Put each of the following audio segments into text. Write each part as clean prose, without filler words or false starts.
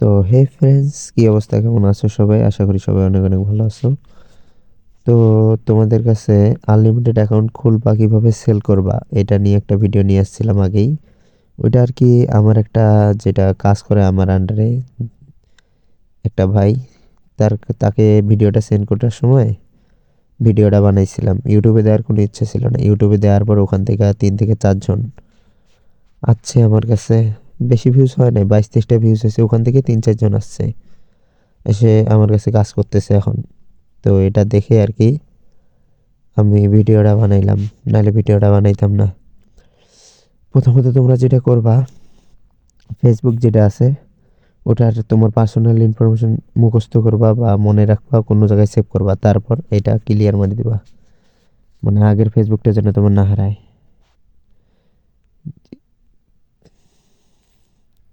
তো হে ফ্রেন্ডস, কি অবস্থা, কেমন আছো সবাই? আশা করি সবাই অনেক অনেক ভালো আছো। তো তোমাদের কাছে আনলিমিটেড অ্যাকাউন্ট খুলবা কিভাবে সেল করবা এটা নিয়ে একটা ভিডিও নিয়ে আসছিলাম আগেই। ওইটা আর কি আমার একটা যেটা কাজ করে আমার আন্ডারে একটা ভাই, তার তাকে ভিডিওটা সেন্ড করার সময় ভিডিওটা বানাইছিলাম। ইউটিউবে দেওয়ার কোনো ইচ্ছা ছিল না। ইউটিউবে দেওয়ার পর ওখান থেকে 3 থেকে 4 জন আসছে আমার কাছে। বেশি ভিউজ হয় নাই, 22-23টা ভিউজ হয়েছে, ওখান থেকে 3-4 জন আসছে, এসে আমার কাছে কাজ করতেছে এখন। তো এটা দেখে আর কি আমি ভিডিওটা বানাইলাম, নাহলে ভিডিওটা বানাইতাম না। প্রথমত তোমরা যেটা করবা, ফেসবুক যেটা আছে ওটার তোমার পার্সোনাল ইনফরমেশন মুখস্থ করবা বা মনে রাখবা, কোনো জায়গায় সেভ করবা, তারপর এটা ক্লিয়ার মারি দিবা, মানে আগের ফেসবুকটা যেন তোমার না হারায়।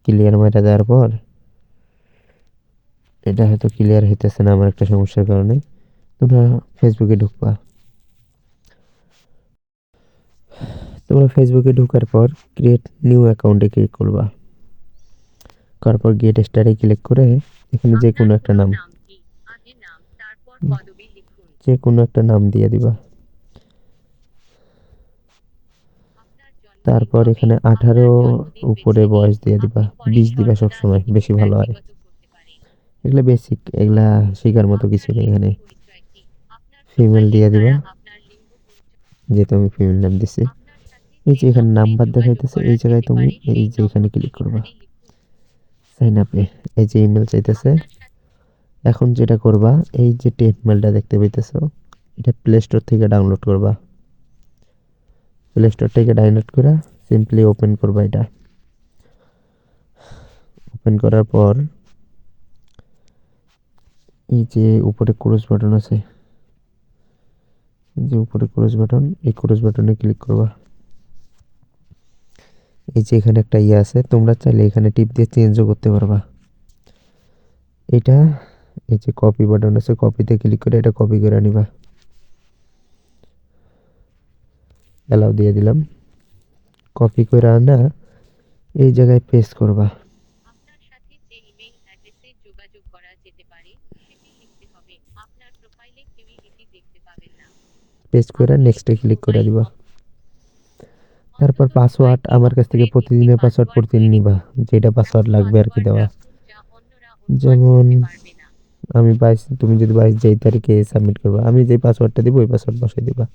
ক্লিয়ার মারা দেওয়ার পর এটা হয়তো ক্লিয়ার হইতেছে না আমার একটা সমস্যার কারণে। তোমরা ফেসবুকে ঢুকবা। তোমরা ফেসবুকে ঢোকার পর ক্রিয়েট নিউ অ্যাকাউন্টে ক্লিক করবা। তারপর গেট স্টারে ক্লিক করে এখানে যে কোনো একটা নাম, যে কোনো একটা নাম দিয়ে দিবা। তারপর এখানে 18 উপরে বয়স দিয়ে দিবা, 20 দিবা, সব সময় বেশি ভালো হয়। এগুলা বেসিক, এগুলা শেখার মতো কিছু নেই এখানে। ফিমেল দিয়ে দিবা, যেহেতু আমি ফিমেল নাম দিছি। এই যে এখানে নাম্বার দেখাইতেছে, এই জায়গায় তুমি এই যে এখানে ক্লিক করবা সাইন আপে। এই যে ইমেল চাইতেছে। এখন যেটা করবা, এই যে টেপ মেলটা দেখতে পাইতেছো, এটা প্লে স্টোর থেকে ডাউনলোড করবা। প্লে স্টোর থেকে ডাউনলোড করে সিম্পলি ওপেন করবা। এটা ওপেন করার পর এই যে উপরে ক্রস বাটন আছে, এই যে উপরে ক্রস বাটন, এই ক্রস বাটনে ক্লিক করবা। এই যে এখানে একটা ইয়ে আছে, তোমরা চাইলে এখানে টিপ দিয়ে চেঞ্জও করতে পারবা এটা। এই যে কপি বাটন আছে, কপিতে ক্লিক করে এটা কপি করে নিবা। অ্যালাউ দিয়ে দিলাম। কপি করে আনা এই জায়গায় পেস্ট করবা। পেস্ট করে নেক্সটে ক্লিক করে দিবা। তারপর পাসওয়ার্ড আমার কাছ থেকে প্রতিদিনের পাসওয়ার্ড প্রতিদিন নিবা, যেটা পাসওয়ার্ড লাগবে আর কি দেওয়া। যেমন আমি 22, তুমি যদি 22 যেই তারিখে সাবমিট করবা, আমি যে পাসওয়ার্ডটা দিব ওই পাসওয়ার্ড বসাই দিবা।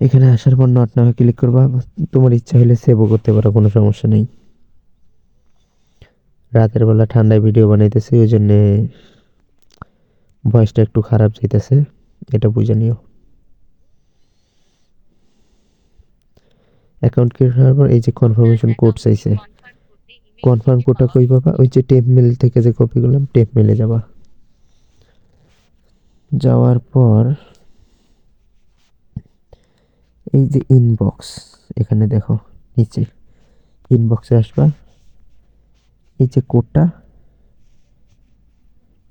এখানে আসার পর নট নাও ক্লিক করবা। তোমার ইচ্ছা হলে সেভও করতে পারো, কোনো সমস্যা নেই। রাতের বেলা ঠান্ডায় ভিডিও বানাইতেছি, ওই জন্য ভয়েসটা একটু খারাপ যাইতেছে, এটা বুঝে নিও। অ্যাকাউন্ট ক্রিয়েট হওয়ার পর এই যে কনফার্মেশন কোড চাইছে, কনফার্ম কোডটা কই পাবা? ওই যে টেপ মেল থেকে যে কপি করলাম, টেপ মেলে যাবা। যাওয়ার পর এই যে ইনবক্স, এখানে দেখো নিচে ইনবক্সে আসবা। এই যে কোডটা,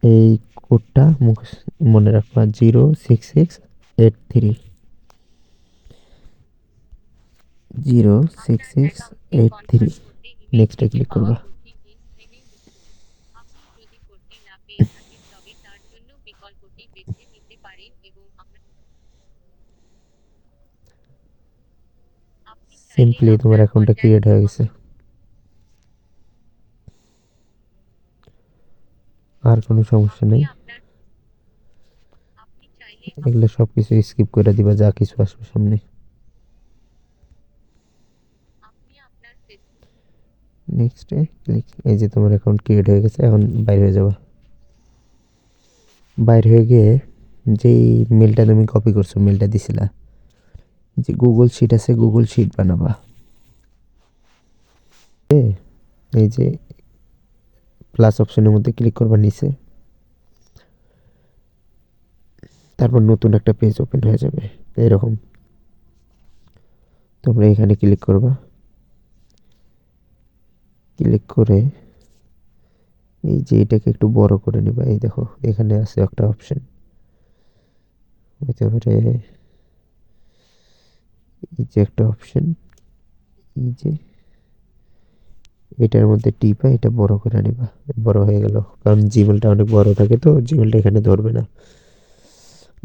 এই কোডটা মনে রাখবা, 06683, 06683। নেক্সটে ক্লিক করবা। সিম্পলি তোমার অ্যাকাউন্টটা ক্রিয়েট হয়ে গেছে। আর কোনো সমস্যা নেই। এগুলো সব কিছু স্কিপ করে দিবা, যা কিছু আসবে সামনে। নেক্সটে ক্লিক। এই যে তোমার অ্যাকাউন্ট ক্রিয়েট হয়ে গেছে, এখন বাইরে হয়ে যাবা। বাইর হয়ে গিয়ে যেই মেলটা তুমি কপি করছো, মেলটা দিছিলা, যে গুগল শিট আছে, গুগল শিট বানাবা। এই যে প্লাস অপশনের মধ্যে ক্লিক করবা নিচে। তারপর নতুন একটা পেজ ওপেন হয়ে যাবে এরকম। তোমরা এখানে ক্লিক করবা। ক্লিক করে এই যে এটাকে একটু বড় করে নিবা। এই দেখো এখানে আছে একটা অপশন, হইতে পারে এই যে একটা অপশন, এই যে এটার মধ্যে টিপে এটা বড় করে নিবা, বড় হয়ে গেল। কারণ জিমেলটা অনেক বড় থাকে তো জিমেলটা এখানে ধরবে না,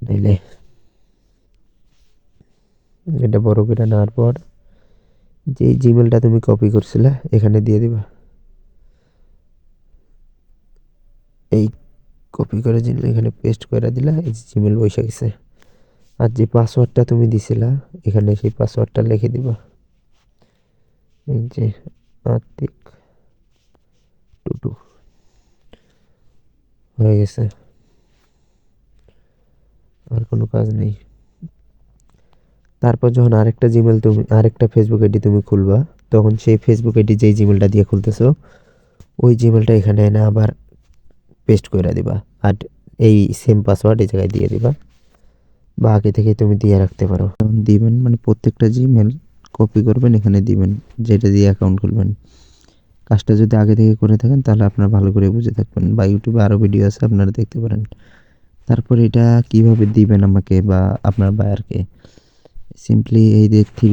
নাইলে এটা বড় করে নেওয়ার পর যে জিমেলটা তুমি কপি করছিলে এখানে দিয়ে দিবা। এই কপি করে জিমেল এখানে পেস্ট করে দিলা, এই যে জিমেল বসে গেছে। আর যে পাসওয়ার্ডটা তুমি দিছিলা এখানে সেই পাসওয়ার্ডটা লিখে দিবা, এই যে আতিক টুটু, হয়ে গেছে, আর কোনো কাজ নেই। তারপর যখন আরেকটা জিমেল তুমি আরেকটা ফেসবুক আইডি তুমি খুলবা, তখন সেই ফেসবুক আইডি যেই জিমেলটা দিয়ে খুলতেছো ওই জিমেলটা এখানে এনে আবার পেস্ট করে দিবা। আর এই সেম পাসওয়ার্ড এই জায়গায় দিয়ে দিবা, বা আগে থেকে তুমি দিয়ে রাখতে পারো। যখন দিবেন মানে প্রত্যেকটা জিমেল কপি করবেন, এখানে দিবেন যেটা দিয়ে অ্যাকাউন্ট খুলবেন। কাজটা যদি আগে থেকে করে থাকেন তাহলে আপনারা ভালো করে বুঝে থাকবেন, বা ইউটিউবে আরও ভিডিও আছে আপনারা দেখতে পারেন। তারপর এটা কিভাবে দিবেন আমাকে বা আপনার বায়ারকে, সিম্পলি এই যে থ্রি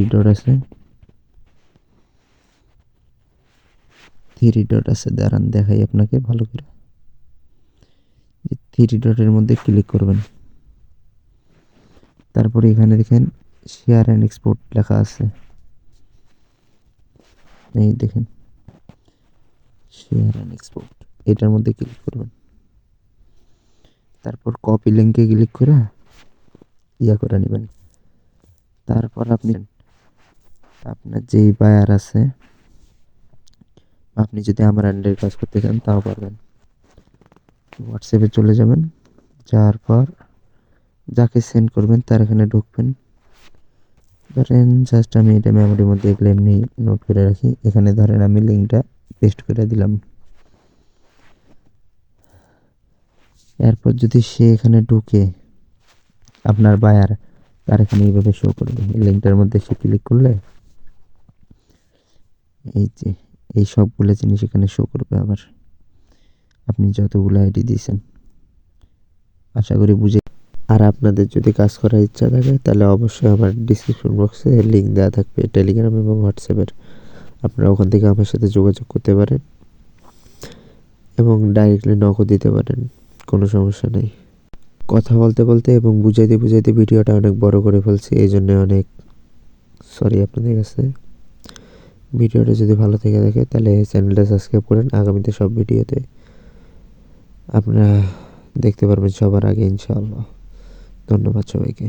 ডট আছে দাঁড়ান দেখাই আপনাকে ভালো করে। থ্রি ডটের মধ্যে ক্লিক করবেন, তারপরে এখানে দেখেন শেয়ার অ্যান্ড এক্সপোর্ট লেখা আছে, এই দেখেন শেয়ার অ্যান্ড এক্সপোর্ট, এটার মধ্যে ক্লিক করবেন। তারপর কপি লিঙ্কে ক্লিক করে ইয়া করে নেবেন। তারপর আপনি আপনার যেই বায়ার আছে, আপনি যদি আমার আন্ডারে কাজ করতে চান তাও পারবেন। হোয়াটসঅ্যাপে চলে যাবেন, যাওয়ার পর যাকে সেন্ড করবেন তার এখানে ঢুকবেন। ধরেন জাস্ট আমি এটা মেমোরির মধ্যে এগুলো এমনি নোট করে রাখি, এখানে ধরেন আমি লিঙ্কটা পেস্ট করে দিলাম। এরপর যদি সে এখানে ঢুকে আপনার বায়ার, তার এখানে এইভাবে শো করবে, এই লিঙ্কটার মধ্যে সে ক্লিক করলে এই যে এই সবগুলো জিনিস এখানে শো করবে আবার আপনি যতগুলো আইডি দিয়েছেন। আশা করি বুঝে। আর আপনাদের যদি কাজ করার ইচ্ছা থাকে তাহলে অবশ্যই আমার ডিসক্রিপশন বক্সে লিঙ্ক দেওয়া থাকবে টেলিগ্রাম এবং হোয়াটসঅ্যাপের, আপনারা ওখান থেকে আমার সাথে যোগাযোগ করতে পারেন এবং ডাইরেক্টলি নকও দিতে পারেন, কোনো সমস্যা নেই। কথা বলতে বলতে এবং বুঝাইতে বুঝাইতে ভিডিওটা অনেক বড় করে ফেলছি, এই জন্য অনেক সরি আপনাদের কাছে। ভিডিওটা যদি ভালো থেকে থাকে তাহলে চ্যানেলটা সাবস্ক্রাইব করেন, আগামীতে সব ভিডিওতে আপনারা দেখতে পারবেন সবার আগে ইনশাআল্লাহ। ধন্যবাদ সবাইকে।